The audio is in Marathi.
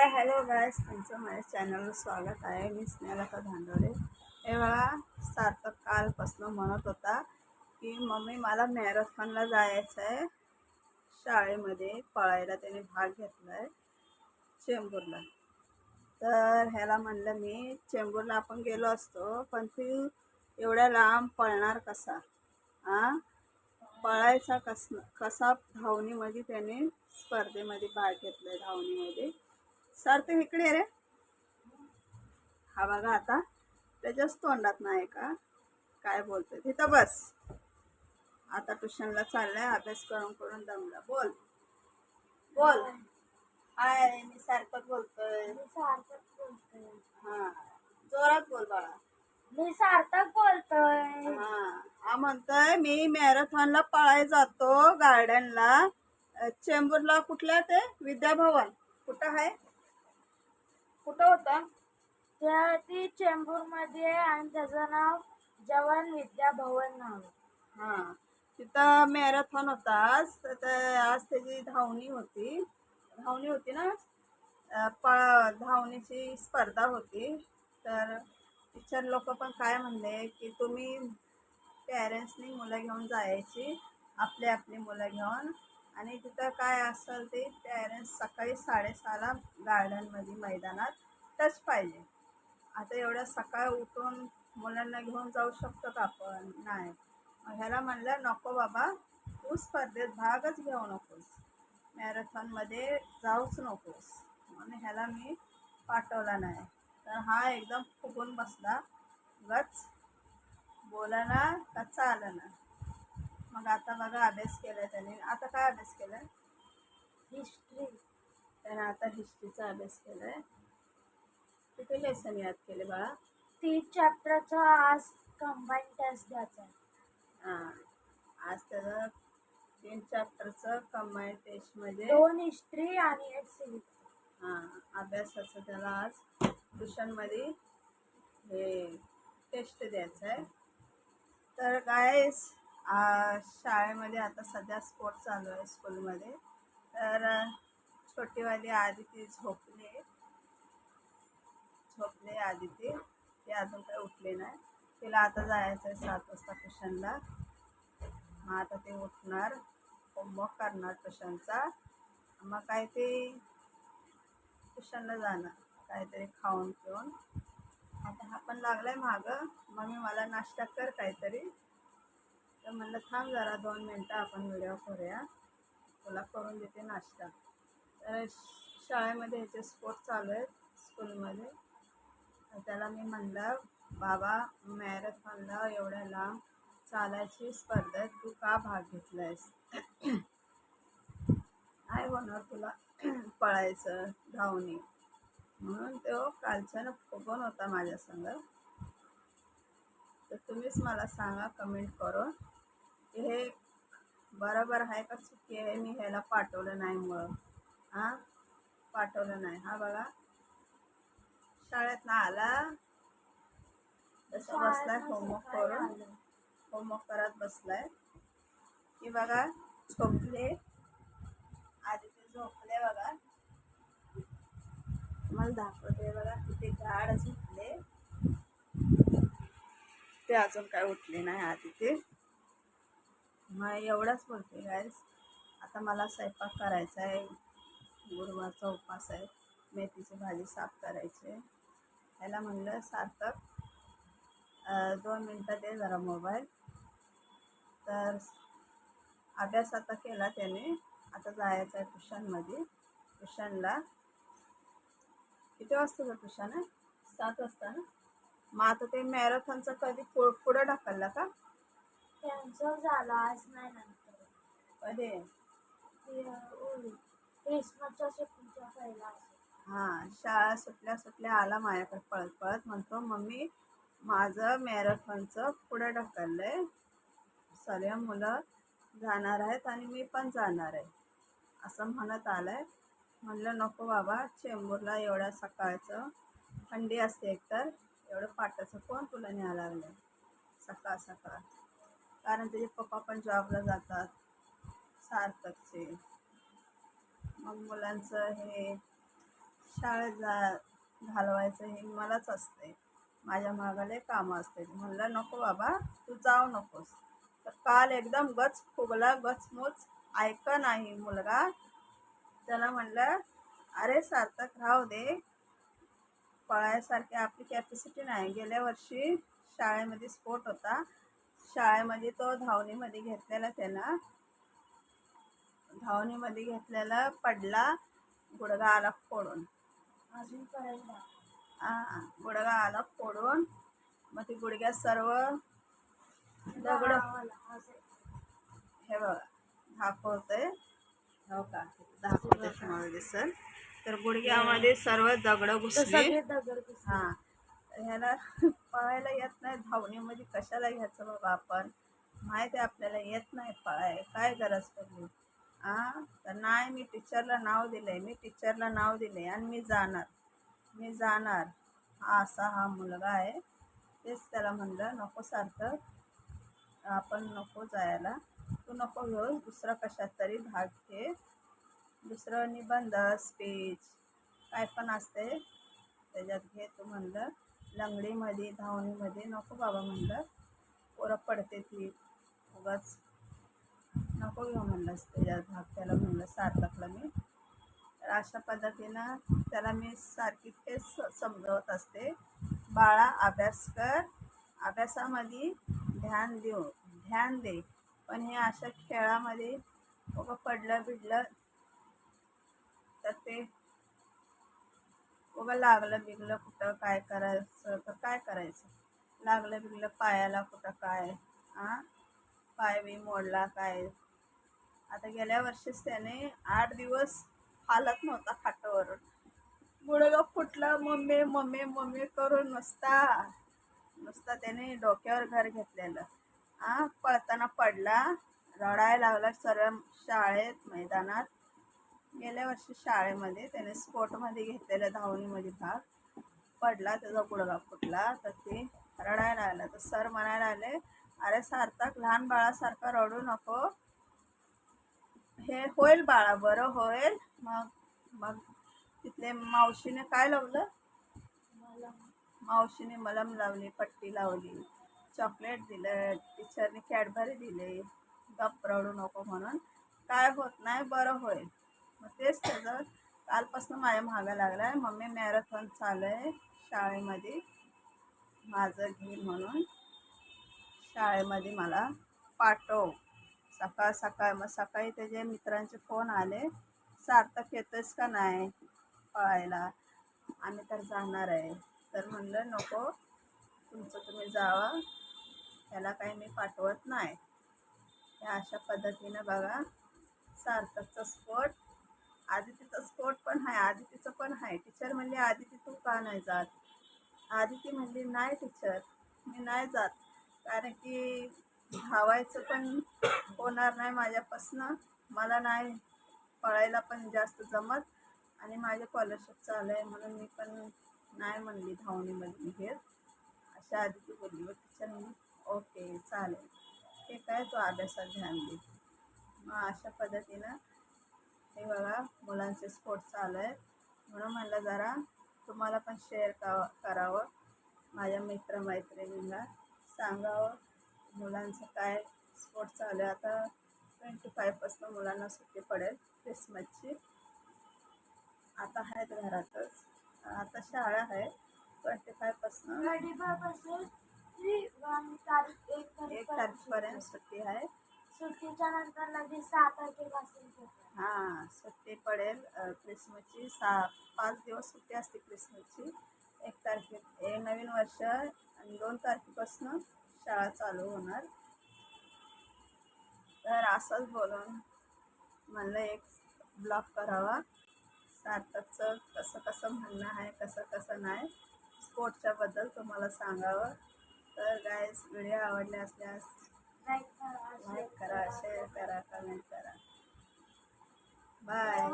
हाय हॅलो गायस, तुमचं माझ्या चॅनलवर स्वागत आहे. मी स्नेहलता धांडोळे. हे बघा, सार्थक कालपासून म्हणत होता की मम्मी मला मॅरेथॉनला जायचं आहे. शाळेमध्ये पळायला त्याने भाग घेतला आहे चेंबूरला. तर ह्याला म्हणलं मी चेंबूरला आपण गेलो असतो, पण ती एवढ्या लांब पळणार कसा? हां, पळायचा कसा धावणीमध्ये त्याने स्पर्धेमध्ये भाग घेतला आहे धावणीमध्ये. सार्थक इकडे रे. हा बघा, आता त्याच्याच तोंडात नाही का काय बोलतोय. तिथं बस. आता ट्युशनला चाललाय, अभ्यास करून करून दमला. बोल बोल. हाय, मी सार्थक बोलतोय. हा, जोरात बोल बाळा. मी सार्थक बोलतोय. हा म्हणतोय मी मॅरेथॉनला पळायला जातो गार्डनला. चेंबूरला. कुठल्या ते विद्याभवन कुठं आहे? कुठं होतं? ती चेंबूर मध्ये आणि त्याचं नाव जवान विद्या भवन नाव. हां, तिथं मॅरेथॉन होता आज. तर आज त्याची धावणी होती ना. धावणीची स्पर्धा होती. तर टीचर लोक पण काय म्हणले की तुम्ही पॅरेंट्सनी मुलं घेऊन जायची, आपली मुलं घेऊन. आणि तिथं काय असेल ते पॅरेंट्स सकाळी 6:30ला गार्डनमध्ये मैदानात टच पाहिजे. आता एवढ्या सकाळ उठून मुलांना घेऊन जाऊ शकतो का आपण? नाही. ह्याला म्हणलं नको बाबा, तू स्पर्धेत भागच घेऊ नकोस, मॅरेथॉनमध्ये जाऊच नकोस. म्हणून ह्याला मी पाठवला नाही. तर हा एकदम फुगून बसला, गच बोलायला का चालं ना. मग आता बघा, अभ्यास केला त्याने. आता काय अभ्यास केलाय? हिस्ट्री. त्याने आता हिस्ट्रीचा अभ्यास केलाय. किती लेसन याद केले बाळा? 3 चॅप्टरचा आज कंबाईन टेस्ट द्यायचा आहे. हां, आज त्याचं 3 चॅप्टरचं कंबाईन टेस्टमध्ये 2 हिस्ट्री आणि 1 सिव्हिल. हां, अभ्यासाचं त्याला आज ट्युशनमध्ये हे टेस्ट द्यायचं आहे. तर गायस, शाळेमध्ये आता सध्या स्पोर्ट चालू आहे स्कूलमध्ये. तर छोटीवाली आदिती झोपले आदिती. ती अजून काही उठली नाही. तिला आता जायचं आहे 7 वाजता ट्युशनला. मग आता ते उठणार, होमवर्क करणार ट्युशनचा. मग काय ते ट्युशनला जाणार काहीतरी खाऊन पिऊन. आता हा पण लागलाय मागं, मम्मी मला नाश्ता कर काहीतरी. तर म्हणलं थांब जरा 2 मिनटं, आपण व्हिडिओ करूया, तुला करून देते नाश्ता. तर शाळेमध्ये ह्याचे स्पोर्ट चालू आहेत स्कूलमध्ये. तर त्याला मी म्हणलं बाबा, मॅरेथॉनला एवढ्या लांब चालायची स्पर्धेत तू का भाग घेतलायस? काय होणार तुला पळायचं धावणी? म्हणून तो कालच्यानं फुगून होता माझ्या संग. तर तुम्हीच मला सांगा कमेंट करून की हे बरोबर आहे का चुकी आहे. मी ह्याला पाठवलं नाही मुळं. हां, पाठवलं नाही. हा बघा, शाळेत ना आला तसं बसलाय, होमवर्क करत बसलाय. की बघा, झोपले आदिती, झोपले बघा. मला दाखवते बघा, किती गाढ झोपले. ते अजून काय उठले नाही आदिती. मग एवढंच बोलते गाईस. आता मला स्वयंपाक करायचा आहे. गुरुवारचा उपवास आहे. मेथीची भाजी साफ करायची. ह्याला म्हणलं सार्थक 2 मिनटं दे जरा मोबाईल. तर अभ्यास आता केला त्याने. आता जायचं आहे ट्युशनमध्ये. ट्युशनला किती वाजता ट्युशन आहे? 7 वाजता ना. मग आता ते मॅरेथॉनचं कधी पुढं ढकललं का? कॅन्सल झाला, आज नाही, नंतर. कधी? क्रिसमसच्या सुट्टीच्या पहिला. हां, शाळा सुटल्या आला माझ्याकडे पळत पळत. म्हणतो मम्मी, माझं मॅरेथॉनचं पुढं ढकललं आहे, सर्व मुलं जाणार आहेत आणि मी पण जाणार आहे असं म्हणत आलं आहे. म्हणलं नको बाबा, चेंबूरला एवढ्या सकाळचं थंडी असते, एकतर एवढं पाटाचं कोण तुला न्यायला लागलं सकाळ सकाळ? कारण त्याचे पप्पा पण जॉबला जातात सार्थकचे. मग मुलांचं हे शाळेत घालवायचं हे मलाच असते, माझ्या मागाले कामं असते. म्हणलं नको बाबा, तू जाऊ नकोस. तर काल एकदम गच फुगला, गचमुच ऐक नाही मुलगा. त्याला म्हणलं अरे सार्थक राहू दे, पळायसारखी आपली कॅपॅसिटी नाही. गेल्या वर्षी शाळेमध्ये स्पोर्ट होता, शाळेमध्ये तो धावणीमध्ये घेतलेला, त्यानं धावणीमध्ये घेतलेला, पडला, गुडघा आला फोडून. अजून कळेल गुडघा आला फोडून. मग ती गुडघ्यात सर्व दगड, हे बघा दाखवतंय, हो का दाखवते तुम्हाला दिसल. तर गुडघ्यामध्ये सर्व दगड घुसले. हां, ह्याला पळायला येत नाही धावणीमध्ये, कशाला घ्यायचं बाबा आपण, माहिती आहे आपल्याला येत नाही पळाय, काय गरज पडली. तर नाही, मी टीचरला नाव दिलंय, मी टीचरला नाव दिले आणि मी जाणार. असा हा मुलगा आहे. तेच त्याला म्हणलं नको सार्थक, आपण नको जायला, तू नको घेऊ, दुसरं कशात तरी भाग घे, दुसरं निबंध, स्पीच काय पण असते त्याच्यात घे तू म्हणलं. लंगडीमध्ये धावणीमध्ये नको बाबा म्हणलं, पोरं पडते ती, उगाच नको घेऊ म्हणलंस त्याच्यात भाग. त्याला म्हणलं सार्थकला मी. तर अशा पद्धतीनं त्याला मी सारखी तेच समजवत असते, बाळा अभ्यास कर, अभ्यासामध्ये ध्यान दे, पण हे अशा खेळामध्ये उगं पडलं बिडलं तर ते उगं लागलं बिगलं कुठं काय करायचं तर काय करायचं, लागलं बिगलं पायाला कुठं काय, पाय बी मोडला काय. आता गेल्या वर्षीच त्याने 8 दिवस हालत नव्हता खाटावरून, गुडघा फुटला, मम्मी मम्मी मम्मी करून नुसता त्याने डोक्यावर घर घेतलेलं. पळताना पडला, रडायला लागला सर्व शाळेत, मैदानात. गेल्या वर्षी शाळेमध्ये त्याने स्पोर्टमध्ये घेतलेलं, धावणीमध्ये भाग, पडला, त्याचा गुडघा फुटला. तर ते रडायला लागला. तर सर म्हणायला आले, अरे सार्थक लहान बाळासारखं रडू नको, हे होईल बाळा, बरं होईल. मग तिथले मावशीने काय लावलं, मावशीने मलम लावली, पट्टी लावली, चॉकलेट दिलं, टीचरने कॅडबरी दिले, गप रडू नको म्हणून, काय होत नाही, बरं होईल. मग तेच त्याचं कालपासून माझ्या मागं लागला आहे, मम्मी मॅरेथॉन चालू आहे शाळेमध्ये, माझं घे म्हणून, शाळेमध्ये मला पाठव सकाळ. मग सकाळी त्याचे मित्रांचे फोन आले, सार्थक येतोयस का नाही पळायला, आम्ही तर जाणार आहे. तर म्हणलं नको, तुमचं तुम्ही जावा, त्याला काही मी पाठवत नाही. या अशा पद्धतीनं बघा सार्थकचा स्पोर्ट. आदितीचा स्पोर्ट पण आहे, आदितीचं पण आहे. टीचर म्हणली आदिती तू का नाही जात, आदिती म्हणली नाही टीचर मी नाही जात, कारण की धावायचं पण होणार नाही माझ्यापासनं, मला नाही पळायला पण जास्त जमत, आणि माझे स्कॉलरशिप चालू आहे म्हणून मी पण नाही म्हणली धावणीमध्ये घेत, अशा आदिती बोलली. टीचर म्हणली ओके चालेल, ठीक आहे, तू अभ्यासात ध्यान दे. मग अशा पद्धतीनं हे बघा मुलांचे स्पोर्ट चालू आहे, म्हणून म्हणलं जरा तुम्हाला पण शेअर करावं, माझ्या मित्रमैत्रिणींना सांगावं मुलांचं काय स्पोर्ट चालू आहे. आता 25पासून मुलांना सुट्टी पडेल क्रिसमसची, आता आहेत घरातच, आता शाळा आहे 25पासून 1 तारखेपर्यंत सुट्टी आहे. सुट्टीच्या नंतर लगेच 6 तारखेपासून सुट्टी पडेल क्रिसमसची. 5 दिवस सुट्टी असते क्रिसमसची. 1 तारखे नवीन वर्ष आणि 2 तारखेपासून शाळा चालू होणार. तर असंच बोलून म्हणलं एक ब्लॉग करावा, सार्थकचं कसं म्हणणं आहे, कसं नाही, स्पोर्ट्सच्याबद्दल तुम्हाला सांगावं. तर गाईज व्हिडिओ आवडले असल्यास लाईक करा, शेअर करा, कमेंट करा. बाय.